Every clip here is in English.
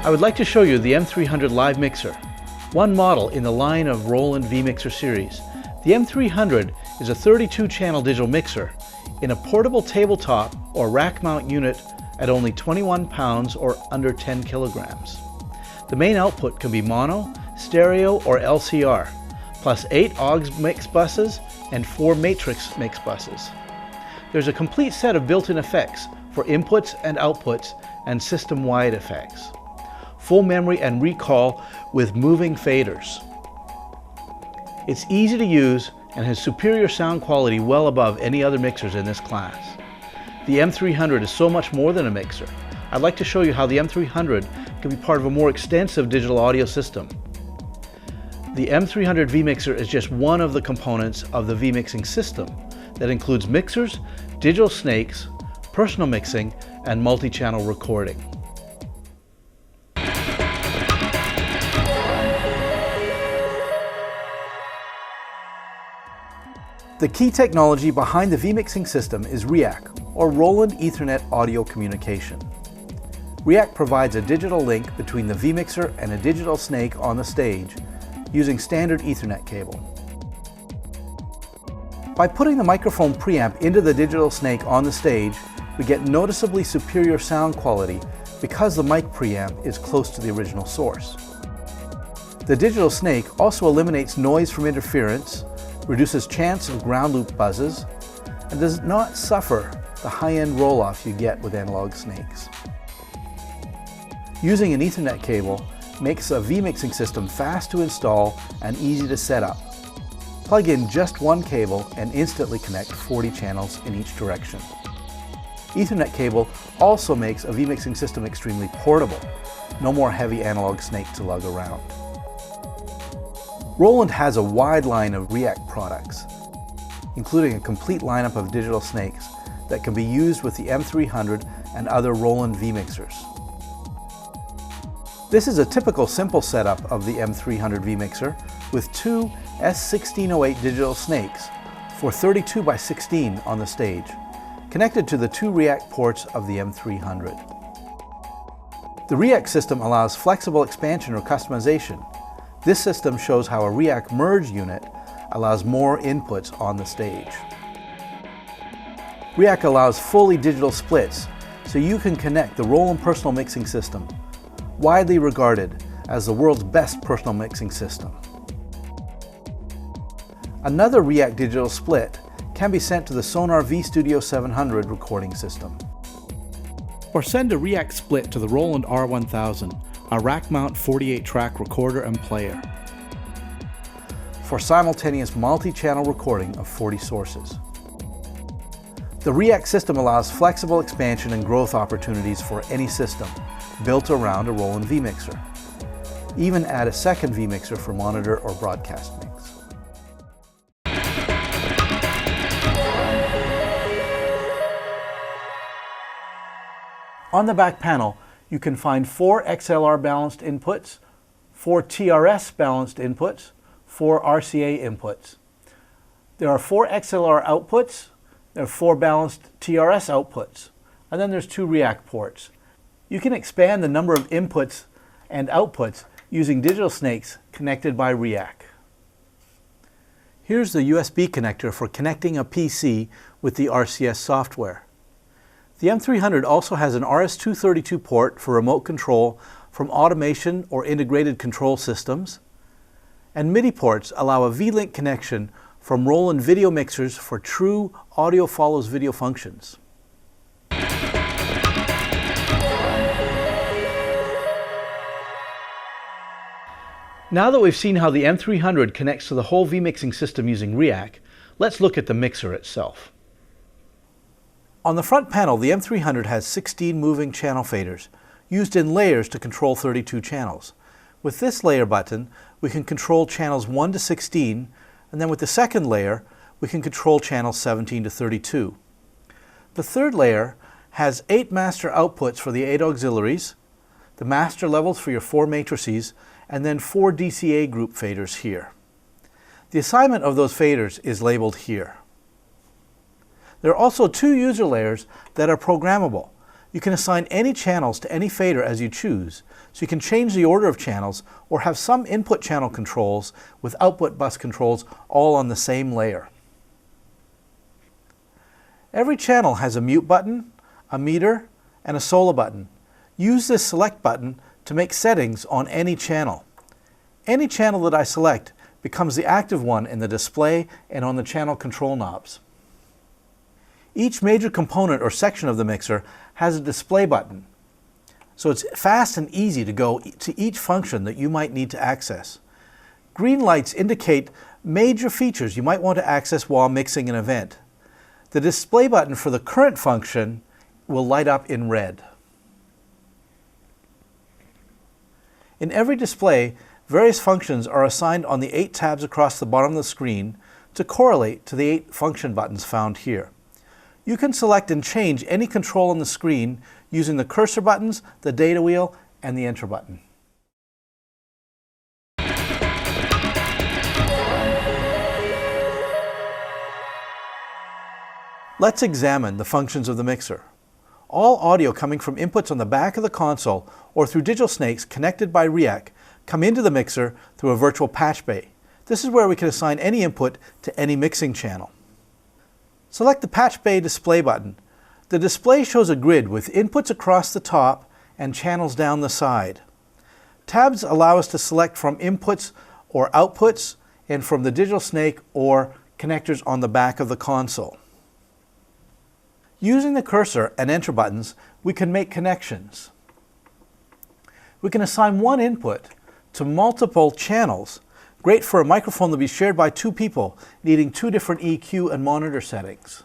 I would like to show you the M300 live mixer, one model in the line of Roland vMixer series. The M300 is a 32-channel digital mixer in a portable tabletop or rack mount unit at only 21 pounds or under 10 kilograms. The main output can be mono, stereo, or LCR, plus 8 aux mix buses and 4 matrix mix buses. There's a complete set of built-in effects for inputs and outputs and system-wide effects. Full memory and recall with moving faders. It's easy to use and has superior sound quality well above any other mixers in this class. The M300 is so much more than a mixer. I'd like to show you how the M300 can be part of a more extensive digital audio system. The M300 vMixer is just one of the components of the vMixing system that includes mixers, digital snakes, personal mixing, and multi-channel recording. The key technology behind the vMixing system is REAC, or Roland Ethernet Audio Communication. REAC provides a digital link between the vMixer and a digital snake on the stage using standard Ethernet cable. By putting the microphone preamp into the digital snake on the stage, we get noticeably superior sound quality because the mic preamp is close to the original source. The digital snake also eliminates noise from interference, reduces chance of ground loop buzzes, and does not suffer the high-end roll-off you get with analog snakes. Using an Ethernet cable makes a vMixing system fast to install and easy to set up. Plug in just one cable and instantly connect 40 channels in each direction. Ethernet cable also makes a vMixing system extremely portable. No more heavy analog snake to lug around. Roland has a wide line of REAC products, including a complete lineup of digital snakes that can be used with the M300 and other Roland vMixers. This is a typical simple setup of the M300 vMixer with two S1608 digital snakes for 32 by 16 on the stage, connected to the two REAC ports of the M300. The REAC system allows flexible expansion or customization. This system shows how a REAC merge unit allows more inputs on the stage. REAC allows fully digital splits, so you can connect the Roland personal mixing system, widely regarded as the world's best personal mixing system. Another REAC digital split can be sent to the Sonar V-Studio 700 recording system. Or send a REAC split to the Roland R1000, a rack mount 48-track recorder and player, for simultaneous multi-channel recording of 40 sources. The REAC system allows flexible expansion and growth opportunities for any system built around a Roland vMixer. Even add a second vMixer for monitor or broadcast mix. On the back panel, you can find 4 XLR balanced inputs, 4 TRS balanced inputs, 4 RCA inputs. There are 4 XLR outputs, there are 4 balanced TRS outputs, and then there's 2 REAC ports. You can expand the number of inputs and outputs using digital snakes connected by REAC. Here's the USB connector for connecting a PC with the RCS software. The M300 also has an RS-232 port for remote control from automation or integrated control systems, and MIDI ports allow a V-Link connection from Roland video mixers for true audio follows video functions. Now that we've seen how the M300 connects to the whole vMixing system using REAC, let's look at the mixer itself. On the front panel, the M300 has 16 moving channel faders, used in layers to control 32 channels. With this layer button, we can control channels 1 to 16, and then with the second layer, we can control channels 17 to 32. The third layer has 8 master outputs for the 8 auxiliaries, the master levels for your 4 matrices, and then 4 DCA group faders here. The assignment of those faders is labeled here. There are also 2 user layers that are programmable. You can assign any channels to any fader as you choose, so you can change the order of channels or have some input channel controls with output bus controls all on the same layer. Every channel has a mute button, a meter, and a solo button. Use this select button to make settings on any channel. Any channel that I select becomes the active one in the display and on the channel control knobs. Each major component or section of the mixer has a display button, so it's fast and easy to go to each function that you might need to access. Green lights indicate major features you might want to access while mixing an event. The display button for the current function will light up in red. In every display, various functions are assigned on the 8 tabs across the bottom of the screen to correlate to the 8 function buttons found here. You can select and change any control on the screen using the cursor buttons, the data wheel, and the enter button. Let's examine the functions of the mixer. All audio coming from inputs on the back of the console or through digital snakes connected by REAC come into the mixer through a virtual Patchbay. This is where we can assign any input to any mixing channel. Select the Patchbay display button. The display shows a grid with inputs across the top and channels down the side. Tabs allow us to select from inputs or outputs and from the digital snake or connectors on the back of the console. Using the cursor and enter buttons, we can make connections. We can assign one input to multiple channels. Great for a microphone to be shared by 2 people needing 2 different EQ and monitor settings.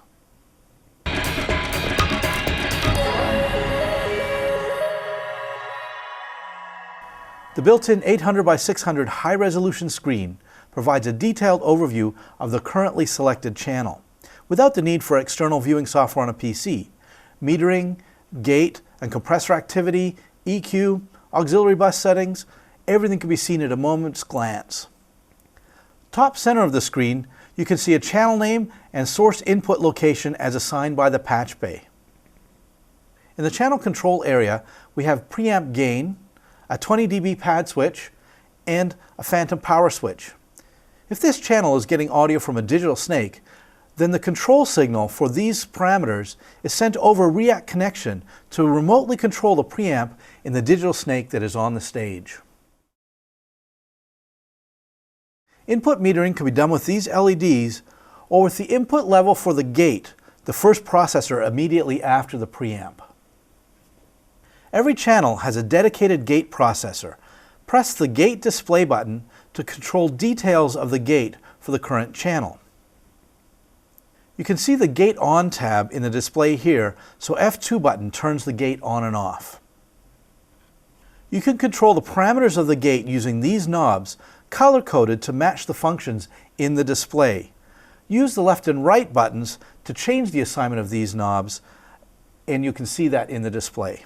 The built-in 800 by 600 high-resolution screen provides a detailed overview of the currently selected channel, without the need for external viewing software on a PC. Metering, gate and compressor activity, EQ, auxiliary bus settings, everything can be seen at a moment's glance. Top center of the screen, you can see a channel name and source input location as assigned by the Patchbay. In the channel control area, we have preamp gain, a 20 dB pad switch, and a phantom power switch. If this channel is getting audio from a digital snake, then the control signal for these parameters is sent over a REAC connection to remotely control the preamp in the digital snake that is on the stage. Input metering can be done with these LEDs or with the input level for the gate, the first processor immediately after the preamp. Every channel has a dedicated gate processor. Press the gate display button to control details of the gate for the current channel. You can see the Gate On tab in the display here, so F2 button turns the gate on and off. You can control the parameters of the gate using these knobs, color-coded to match the functions in the display. Use the left and right buttons to change the assignment of these knobs, and you can see that in the display.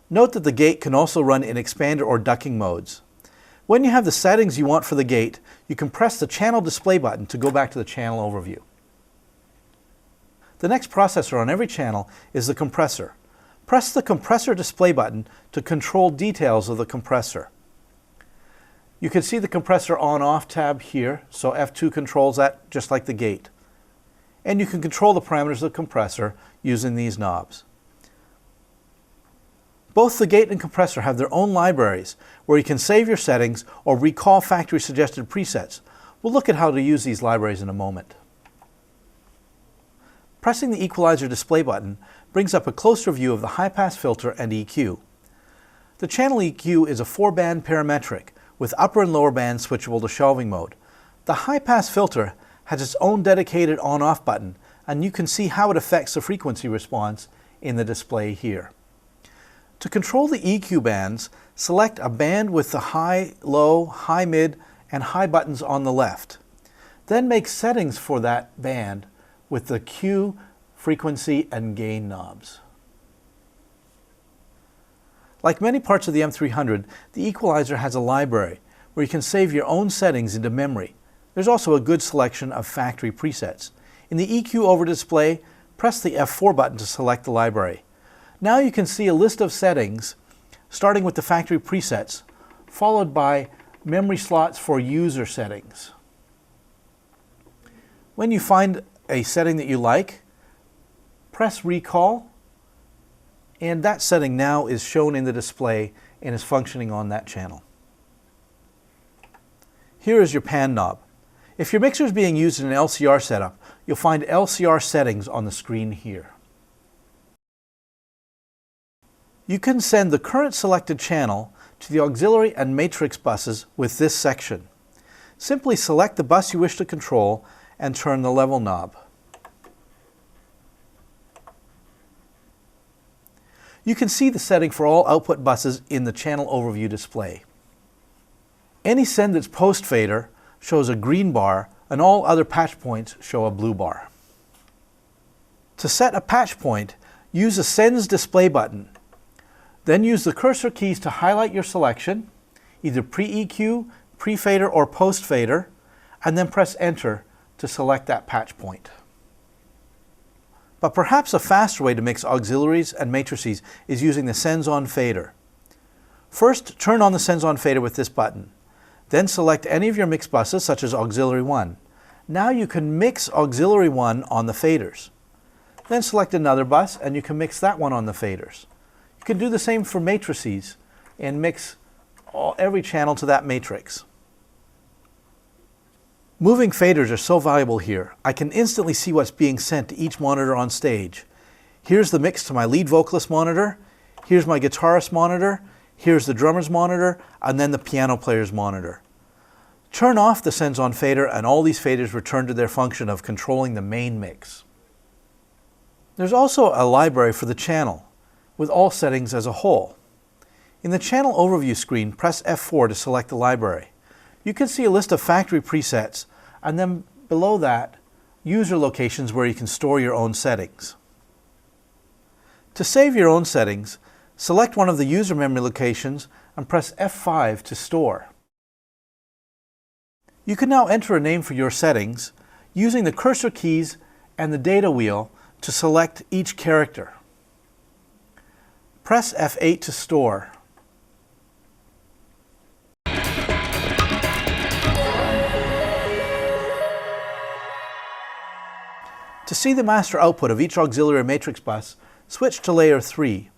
Note that the gate can also run in expander or ducking modes. When you have the settings you want for the gate, you can press the channel display button to go back to the channel overview. The next processor on every channel is the compressor. Press the compressor display button to control details of the compressor. You can see the compressor on-off tab here, so F2 controls that just like the gate. And you can control the parameters of the compressor using these knobs. Both the gate and compressor have their own libraries where you can save your settings or recall factory suggested presets. We'll look at how to use these libraries in a moment. Pressing the equalizer display button brings up a closer view of the high-pass filter and EQ. The channel EQ is a 4-band parametric with upper and lower bands switchable to shelving mode. The high-pass filter has its own dedicated on-off button, and you can see how it affects the frequency response in the display here. To control the EQ bands, select a band with the high, low, high, mid, and high buttons on the left. Then make settings for that band with the Q, frequency, and gain knobs. Like many parts of the M300, the equalizer has a library where you can save your own settings into memory. There's also a good selection of factory presets. In the EQ over display, press the F4 button to select the library. Now you can see a list of settings starting with the factory presets, followed by memory slots for user settings. When you find a setting that you like, press Recall, and that setting now is shown in the display and is functioning on that channel. Here is your pan knob. If your mixer is being used in an LCR setup, you'll find LCR settings on the screen here. You can send the current selected channel to the auxiliary and matrix buses with this section. Simply select the bus you wish to control and turn the level knob. You can see the setting for all output buses in the channel overview display. Any send that's post fader shows a green bar, and all other patch points show a blue bar. To set a patch point, use the Sends Display button. Then use the cursor keys to highlight your selection, either pre-EQ, pre-fader, or post-fader, and then press Enter to select that patch point. But perhaps a faster way to mix auxiliaries and matrices is using the Sends On Fader. First, turn on the Sends On Fader with this button. Then select any of your mix buses, such as Auxiliary 1. Now you can mix Auxiliary 1 on the faders. Then select another bus and you can mix that one on the faders. You can do the same for matrices and mix every channel to that matrix. Moving faders are so valuable here. I can instantly see what's being sent to each monitor on stage. Here's the mix to my lead vocalist monitor, here's my guitarist monitor, here's the drummer's monitor, and then the piano player's monitor. Turn off the Sends On Fader and all these faders return to their function of controlling the main mix. There's also a library for the channel, with all settings as a whole. In the channel overview screen, press F4 to select the library. You can see a list of factory presets, and then below that, user locations where you can store your own settings. To save your own settings, select one of the user memory locations and press F5 to store. You can now enter a name for your settings using the cursor keys and the data wheel to select each character. Press F8 to store. To see the master output of each auxiliary matrix bus, switch to layer 3.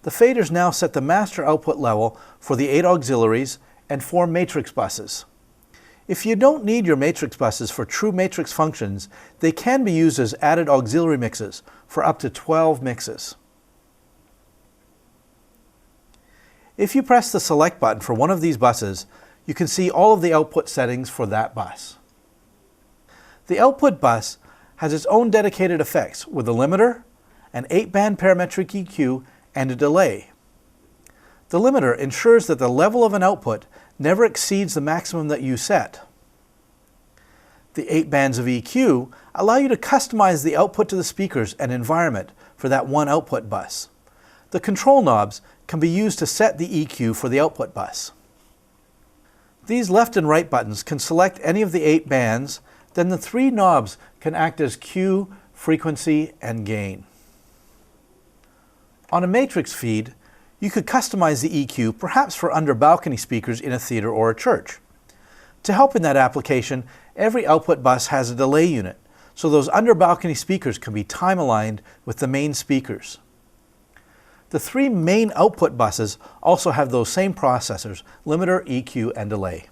The faders now set the master output level for the 8 auxiliaries and 4 matrix buses. If you don't need your matrix buses for true matrix functions, they can be used as added auxiliary mixes for up to 12 mixes. If you press the select button for one of these buses, you can see all of the output settings for that bus. The output bus has its own dedicated effects with a limiter, an 8-band parametric EQ, and a delay. The limiter ensures that the level of an output never exceeds the maximum that you set. The 8 bands of EQ allow you to customize the output to the speakers and environment for that one output bus. The control knobs can be used to set the EQ for the output bus. These left and right buttons can select any of the 8 bands, then the 3 knobs can act as Q, frequency, and gain. On a matrix feed, you could customize the EQ perhaps for under balcony speakers in a theater or a church. To help in that application, every output bus has a delay unit, so those under balcony speakers can be time aligned with the main speakers. The 3 main output buses also have those same processors, limiter, EQ, and delay.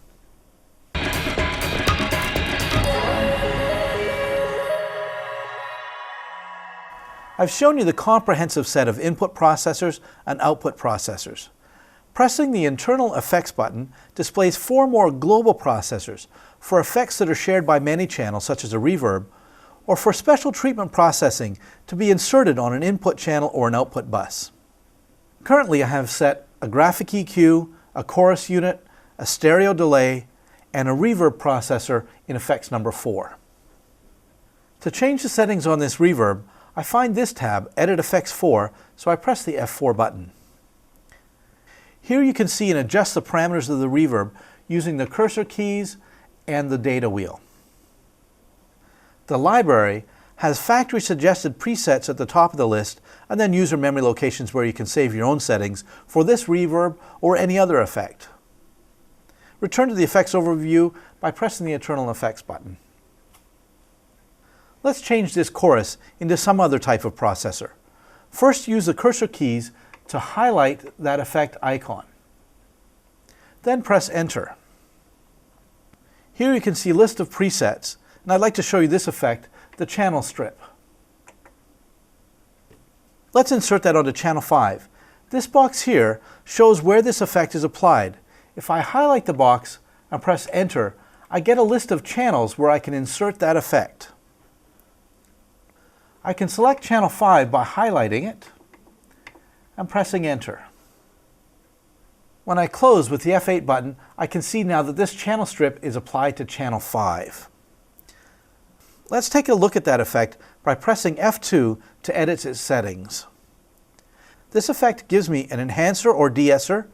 I've shown you the comprehensive set of input processors and output processors. Pressing the internal effects button displays 4 more global processors for effects that are shared by many channels, such as a reverb, or for special treatment processing to be inserted on an input channel or an output bus. Currently, I have set a graphic EQ, a chorus unit, a stereo delay, and a reverb processor in effects number 4. To change the settings on this reverb, I find this tab, Edit Effects 4, so I press the F4 button. Here you can see and adjust the parameters of the reverb using the cursor keys and the data wheel. The library has factory suggested presets at the top of the list and then user memory locations where you can save your own settings for this reverb or any other effect. Return to the effects overview by pressing the Internal Effects button. Let's change this chorus into some other type of processor. First, use the cursor keys to highlight that effect icon. Then press Enter. Here you can see a list of presets, and I'd like to show you this effect, the channel strip. Let's insert that onto channel 5. This box here shows where this effect is applied. If I highlight the box and press Enter, I get a list of channels where I can insert that effect. I can select channel 5 by highlighting it and pressing Enter. When I close with the F8 button, I can see now that this channel strip is applied to channel 5. Let's take a look at that effect by pressing F2 to edit its settings. This effect gives me an enhancer or de-esser,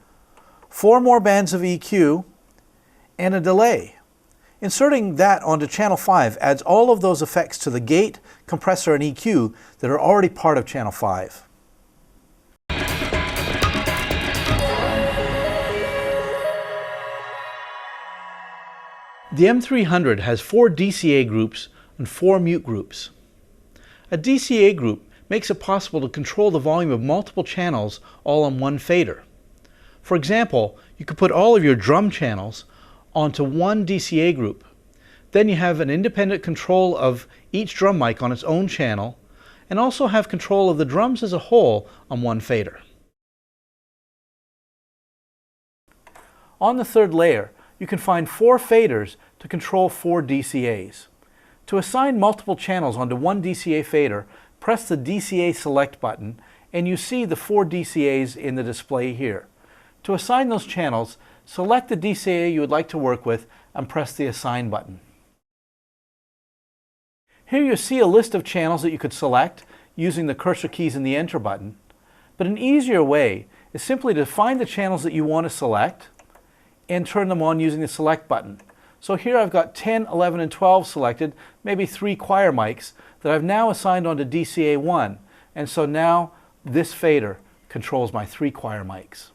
4 more bands of EQ, and a delay. Inserting that onto channel 5 adds all of those effects to the gate, compressor, and EQ that are already part of channel 5. The M-300 has 4 DCA groups and 4 mute groups. A DCA group makes it possible to control the volume of multiple channels all on one fader. For example, you could put all of your drum channels onto one DCA group. Then you have an independent control of each drum mic on its own channel, and also have control of the drums as a whole on one fader. On the third layer, you can find 4 faders to control 4 DCAs. To assign multiple channels onto one DCA fader, press the DCA Select button, and you see the 4 DCAs in the display here. To assign those channels, select the DCA you would like to work with and press the Assign button. Here you see a list of channels that you could select using the cursor keys and the Enter button, but an easier way is simply to find the channels that you want to select and turn them on using the Select button. So here I've got 10, 11, and 12 selected, maybe 3 choir mics that I've now assigned onto DCA 1, and so now this fader controls my 3 choir mics.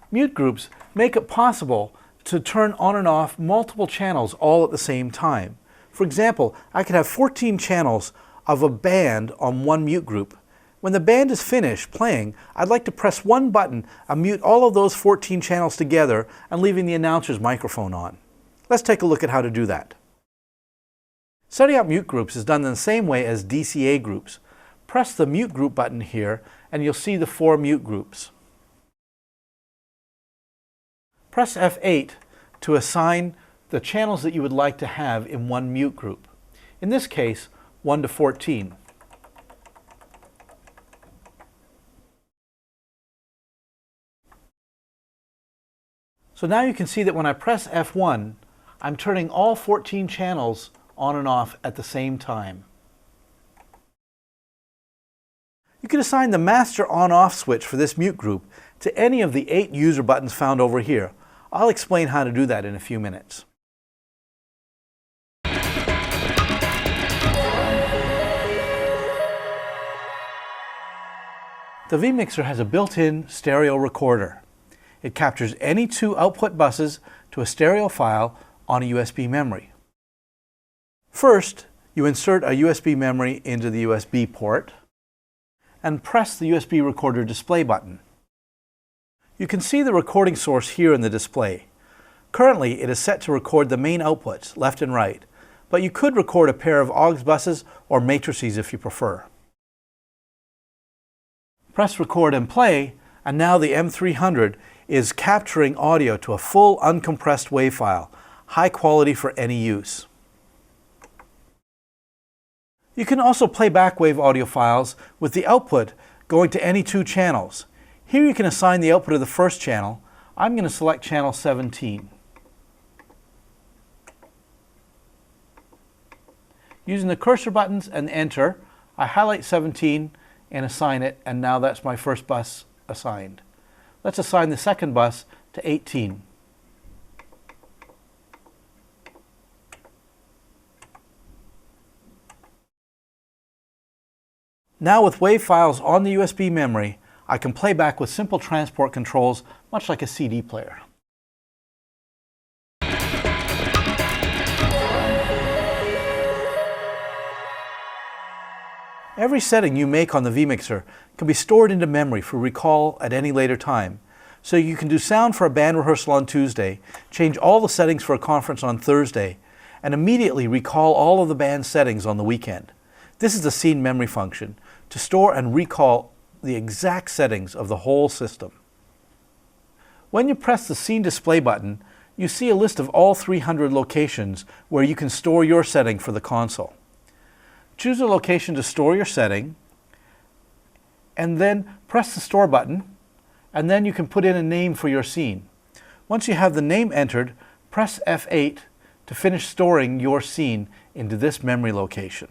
Mute groups make it possible to turn on and off multiple channels all at the same time. For example, I could have 14 channels of a band on one mute group. When the band is finished playing, I'd like to press one button and mute all of those 14 channels together and leaving the announcer's microphone on. Let's take a look at how to do that. Setting up mute groups is done in the same way as DCA groups. Press the Mute Group button here and you'll see the 4 mute groups. Press F8 to assign the channels that you would like to have in one mute group. In this case, 1 to 14. So now you can see that when I press F1, I'm turning all 14 channels on and off at the same time. You can assign the master on-off switch for this mute group to any of the 8 user buttons found over here. I'll explain how to do that in a few minutes. The vMixer has a built-in stereo recorder. It captures any 2 output buses to a stereo file on a USB memory. First, you insert a USB memory into the USB port and press the USB recorder display button. You can see the recording source here in the display. Currently, it is set to record the main outputs, left and right, but you could record a pair of aux buses or matrices if you prefer. Press record and play, and now the M-300 is capturing audio to a full uncompressed WAV file, high quality for any use. You can also play back WAV audio files with the output going to any 2 channels. Here you can assign the output of the first channel. I'm going to select channel 17. Using the cursor buttons and Enter, I highlight 17 and assign it, and now that's my first bus assigned. Let's assign the second bus to 18. Now with WAV files on the USB memory, I can play back with simple transport controls, much like a CD player. Every setting you make on the vMixer can be stored into memory for recall at any later time. So you can do sound for a band rehearsal on Tuesday, change all the settings for a conference on Thursday, and immediately recall all of the band's settings on the weekend. This is the scene memory function, to store and recall the exact settings of the whole system. When you press the Scene Display button, you see a list of all 300 locations where you can store your setting for the console. Choose a location to store your setting, and then press the Store button, and then you can put in a name for your scene. Once you have the name entered, press F8 to finish storing your scene into this memory location.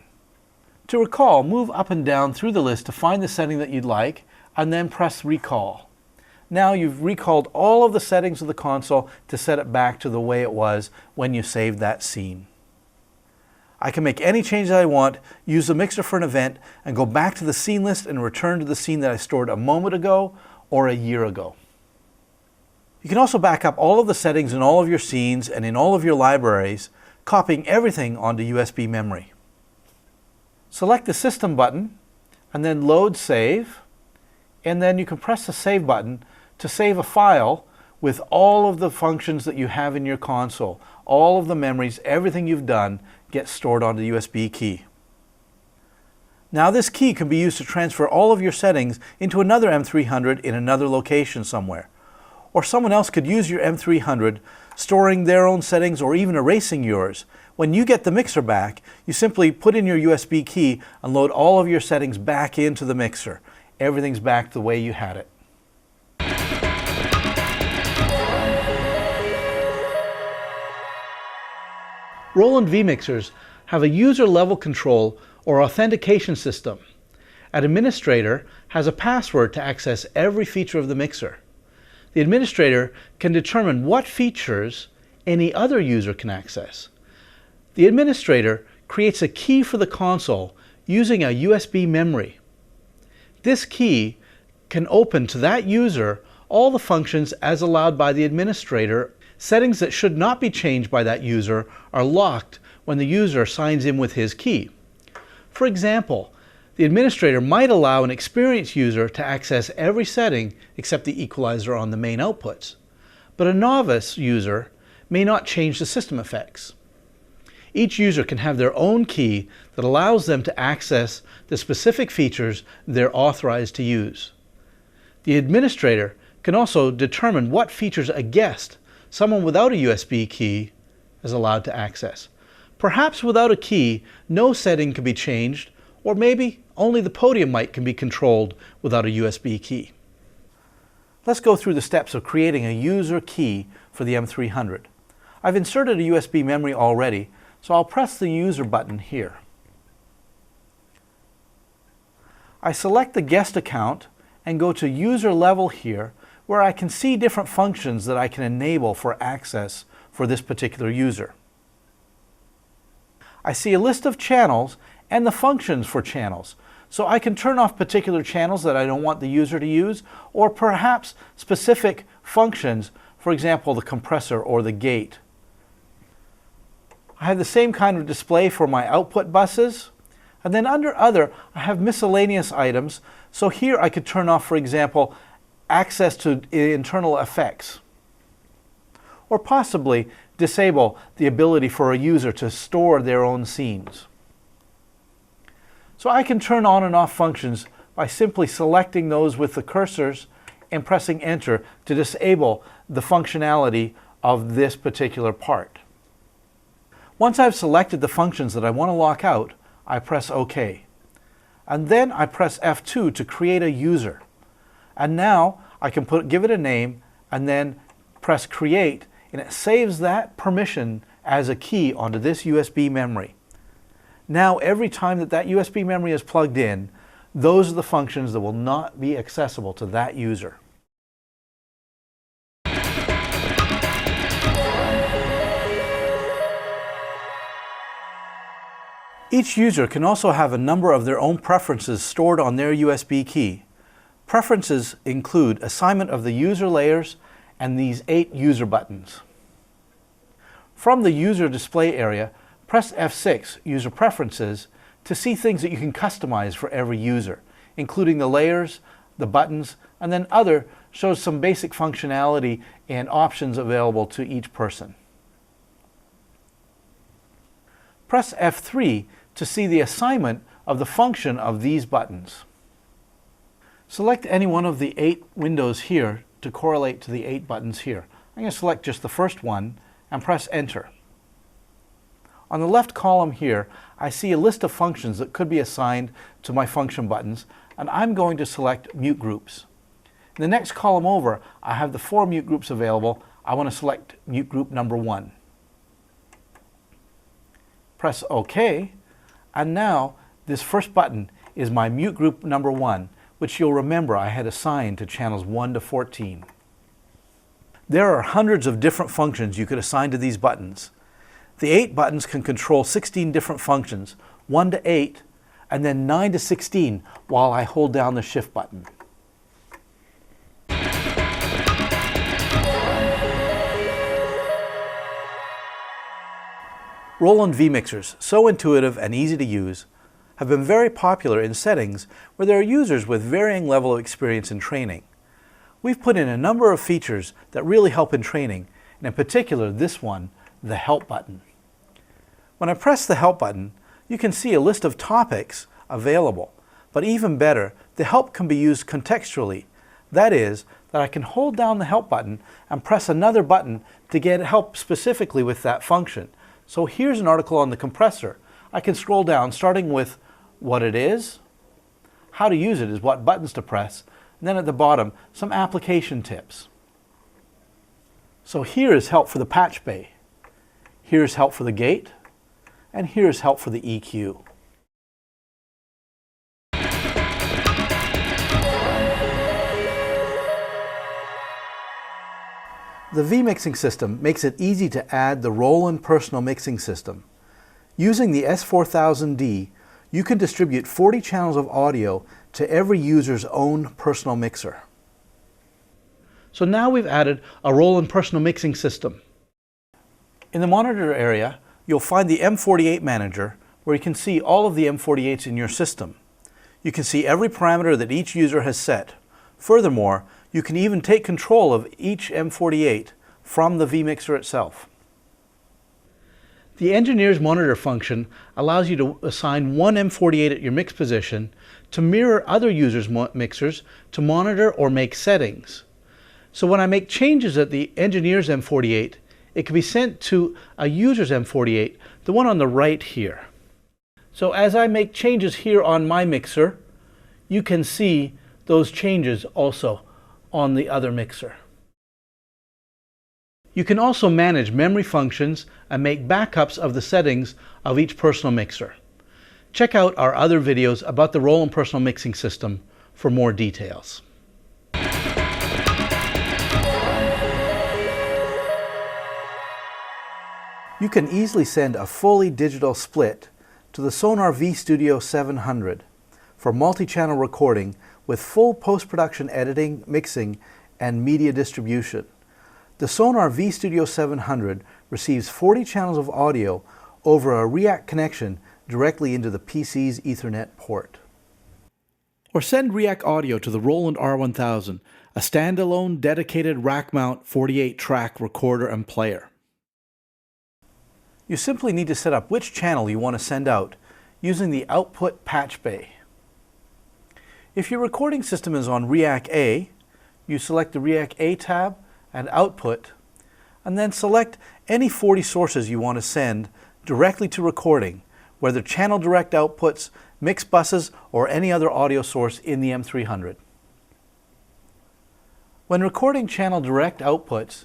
To recall, move up and down through the list to find the setting that you'd like, and then press Recall. Now you've recalled all of the settings of the console to set it back to the way it was when you saved that scene. I can make any changes I want, use the mixer for an event, and go back to the scene list and return to the scene that I stored a moment ago or a year ago. You can also back up all of the settings in all of your scenes and in all of your libraries, copying everything onto USB memory. Select the System button and then Load Save, and then you can press the Save button to save a file with all of the functions that you have in your console. All of the memories, everything you've done gets stored onto the USB key. Now this key can be used to transfer all of your settings into another M300 in another location somewhere. Or someone else could use your M300, storing their own settings or even erasing yours. When you get the mixer back, you simply put in your USB key and load all of your settings back into the mixer. Everything's back the way you had it. Roland vMixers have a user-level control or authentication system. An administrator has a password to access every feature of the mixer. The administrator can determine what features any other user can access. The administrator creates a key for the console using a USB memory. This key can open to that user all the functions as allowed by the administrator. Settings that should not be changed by that user are locked when the user signs in with his key. For example, the administrator might allow an experienced user to access every setting except the equalizer on the main outputs, but a novice user may not change the system effects. Each user can have their own key that allows them to access the specific features they're authorized to use. The administrator can also determine what features a guest, someone without a USB key, is allowed to access. Perhaps without a key, no setting can be changed, or maybe only the podium mic can be controlled without a USB key. Let's go through the steps of creating a user key for the M300. I've inserted a USB memory already, so I'll press the User button here. I select the guest account and go to User Level here, where I can see different functions that I can enable for access for this particular user. I see a list of channels and the functions for channels, so I can turn off particular channels that I don't want the user to use, or perhaps specific functions, for example the compressor or the gate. I have the same kind of display for my output buses, and then under Other I have miscellaneous items, so here I could turn off, for example, access to internal effects, or possibly disable the ability for a user to store their own scenes. So I can turn on and off functions by simply selecting those with the cursors and pressing Enter to disable the functionality of this particular part. Once I've selected the functions that I want to lock out, I press OK. And then I press F2 to create a user. And now I can give it a name and then press Create, and it saves that permission as a key onto this USB memory. Now every time that USB memory is plugged in, those are the functions that will not be accessible to that user. Each user can also have a number of their own preferences stored on their USB key. Preferences include assignment of the user layers and these 8 user buttons. From the user display area, press F6, User Preferences, to see things that you can customize for every user, including the layers, the buttons, and then Other shows some basic functionality and options available to each person. Press F3 to see the assignment of the function of these buttons. Select any one of the 8 windows here to correlate to the 8 buttons here. I'm going to select just the first one and press Enter. On the left column here, I see a list of functions that could be assigned to my function buttons, and I'm going to select Mute Groups. In the next column over, I have the 4 mute groups available. I want to select mute group number 1. Press OK, and now this first button is my mute group number 1, which you'll remember I had assigned to channels 1 to 14. There are hundreds of different functions you could assign to these buttons. The 8 buttons can control 16 different functions, 1 to 8, and then 9 to 16 while I hold down the Shift button. Roland vMixers, so intuitive and easy to use, have been very popular in settings where there are users with varying level of experience in training. We've put in a number of features that really help in training, and in particular this one, the Help button. When I press the Help button, you can see a list of topics available, but even better, the Help can be used contextually. That is, that I can hold down the Help button and press another button to get help specifically with that function. So here's an article on the compressor. I can scroll down starting with what it is, how to use it is what buttons to press, and then at the bottom, some application tips. So here is help for the Patchbay, here's help for the gate, and here's help for the EQ. The vMixing system makes it easy to add the Roland personal mixing system. Using the S4000D, you can distribute 40 channels of audio to every user's own personal mixer. So now we've added a Roland personal mixing system. In the monitor area, you'll find the M48 manager where you can see all of the M48s in your system. You can see every parameter that each user has set. Furthermore, you can even take control of each M48 from the vMixer itself. The Engineer's Monitor function allows you to assign one M48 at your mix position to mirror other users' mixers to monitor or make settings. So when I make changes at the Engineer's M48, it can be sent to a user's M48, the one on the right here. So as I make changes here on my mixer, you can see those changes also on the other mixer. You can also manage memory functions and make backups of the settings of each personal mixer. Check out our other videos about the Roland personal mixing system for more details. You can easily send a fully digital split to the Sonar V-Studio 700 for multi-channel recording with full post-production editing, mixing, and media distribution. The Sonar V-Studio 700 receives 40 channels of audio over a REAC connection directly into the PC's Ethernet port. Or send REAC audio to the Roland R1000, a standalone dedicated rack mount 48-track recorder and player. You simply need to set up which channel you want to send out using the Output Patchbay. If your recording system is on REAC A, you select the REAC A tab and Output, and then select any 40 sources you want to send directly to recording, whether channel direct outputs, mix buses, or any other audio source in the M300. When recording channel direct outputs,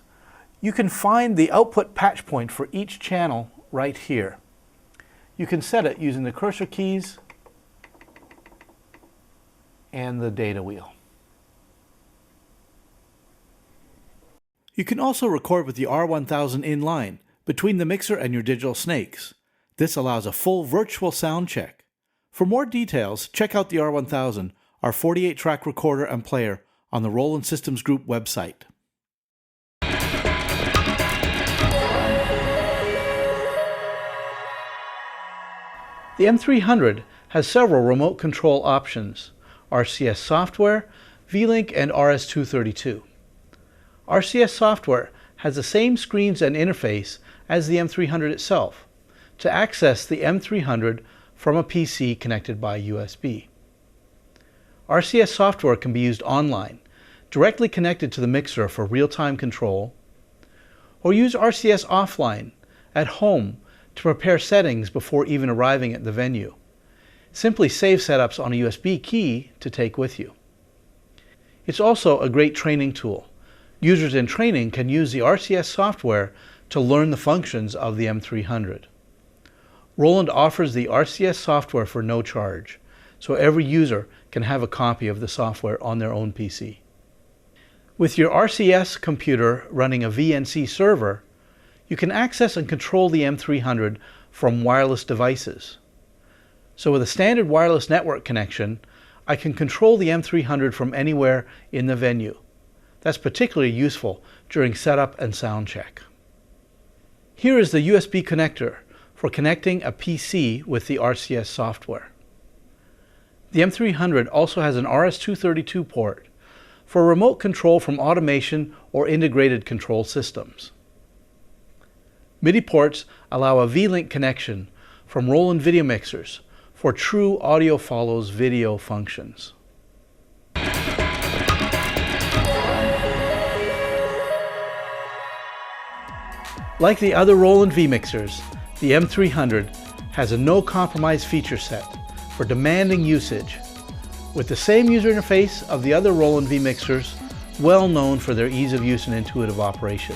you can find the output patch point for each channel right here. You can set it using the cursor keys and the data wheel. You can also record with the R1000 in line between the mixer and your digital snakes. This allows a full virtual sound check. For more details, check out the R1000, our 48-track recorder and player, on the Roland Systems Group website. The M-300 has several remote control options: RCS software, V-Link, and RS-232. RCS software has the same screens and interface as the M-300 itself to access the M-300 from a PC connected by USB. RCS software can be used online, directly connected to the mixer for real-time control, or use RCS offline, at home, to prepare settings before even arriving at the venue. Simply save setups on a USB key to take with you. It's also a great training tool. Users in training can use the RCS software to learn the functions of the M-300. Roland offers the RCS software for no charge, so every user can have a copy of the software on their own PC. With your RCS computer running a VNC server, you can access and control the M-300 from wireless devices. So with a standard wireless network connection, I can control the M-300 from anywhere in the venue. That's particularly useful during setup and sound check. Here is the USB connector for connecting a PC with the RCS software. The M-300 also has an RS-232 port for remote control from automation or integrated control systems. MIDI ports allow a V-Link connection from Roland video mixers for true audio follows video functions. Like the other Roland V-mixers, the M-300 has a no-compromise feature set for demanding usage, with the same user interface of the other Roland V-mixers, well known for their ease of use and intuitive operation.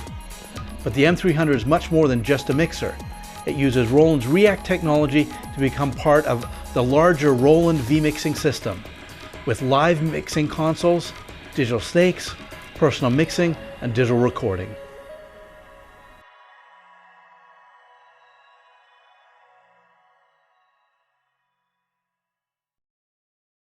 But the M-300 is much more than just a mixer. It uses Roland's REAC technology to become part of the larger Roland V-mixing system, with live mixing consoles, digital snakes, personal mixing, and digital recording.